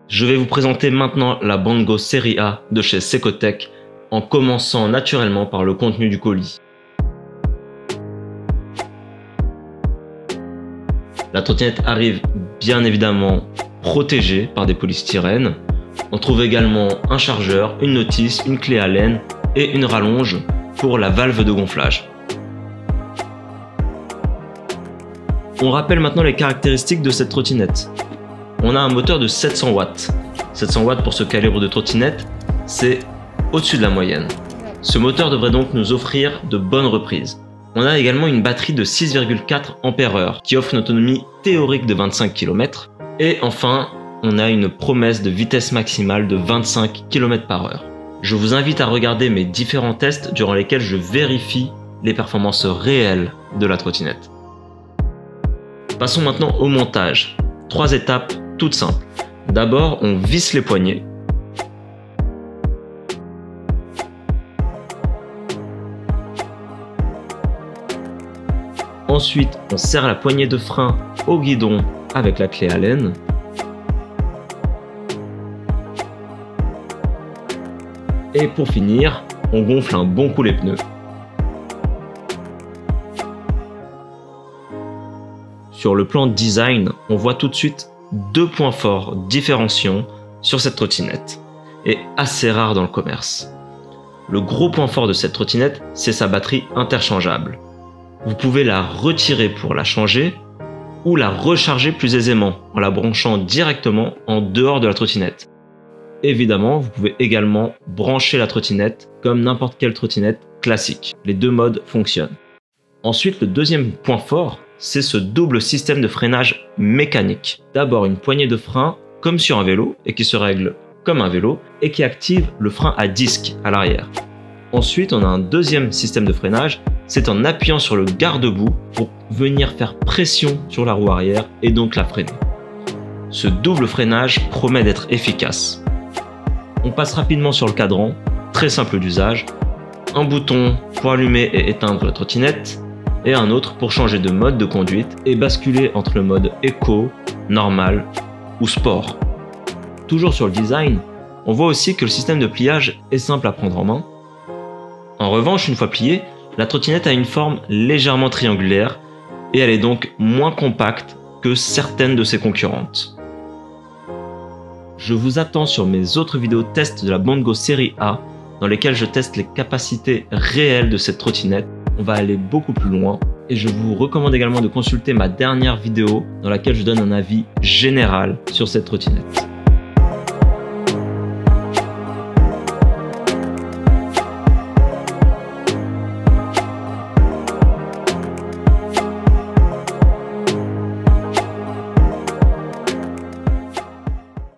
Je vais vous présenter maintenant la Bongo série A de chez Secotech, en commençant naturellement par le contenu du colis. La trottinette arrive bien évidemment protégée par des polystyrènes. On trouve également un chargeur, une notice, une clé Allen et une rallonge pour la valve de gonflage. On rappelle maintenant les caractéristiques de cette trottinette. On a un moteur de 700 watts. 700 watts pour ce calibre de trottinette, c'est au-dessus de la moyenne. Ce moteur devrait donc nous offrir de bonnes reprises. On a également une batterie de 6,4 Ah qui offre une autonomie théorique de 25 km. Et enfin, on a une promesse de vitesse maximale de 25 km/h. Je vous invite à regarder mes différents tests durant lesquels je vérifie les performances réelles de la trottinette. Passons maintenant au montage. 3 étapes toutes simples. D'abord, on visse les poignets. Ensuite, on serre la poignée de frein au guidon avec la clé Allen. Et pour finir, on gonfle un bon coup les pneus. Sur le plan design, on voit tout de suite 2 points forts différenciants sur cette trottinette, et assez rare dans le commerce. Le gros point fort de cette trottinette, c'est sa batterie interchangeable. Vous pouvez la retirer pour la changer ou la recharger plus aisément en la branchant directement en dehors de la trottinette. Évidemment, vous pouvez également brancher la trottinette comme n'importe quelle trottinette classique. Les deux modes fonctionnent. Ensuite, le deuxième point fort, c'est ce double système de freinage mécanique. D'abord une poignée de frein comme sur un vélo et qui se règle comme un vélo et qui active le frein à disque à l'arrière. Ensuite, on a un deuxième système de freinage, c'est en appuyant sur le garde-boue pour venir faire pression sur la roue arrière et donc la freiner. Ce double freinage promet d'être efficace. On passe rapidement sur le cadran, très simple d'usage. Un bouton pour allumer et éteindre la trottinette et un autre pour changer de mode de conduite et basculer entre le mode éco, normal ou sport. Toujours sur le design, on voit aussi que le système de pliage est simple à prendre en main. En revanche, une fois pliée, la trottinette a une forme légèrement triangulaire et elle est donc moins compacte que certaines de ses concurrentes. Je vous attends sur mes autres vidéos tests de la Bongo série A dans lesquelles je teste les capacités réelles de cette trottinette. On va aller beaucoup plus loin et je vous recommande également de consulter ma dernière vidéo dans laquelle je donne un avis général sur cette trottinette.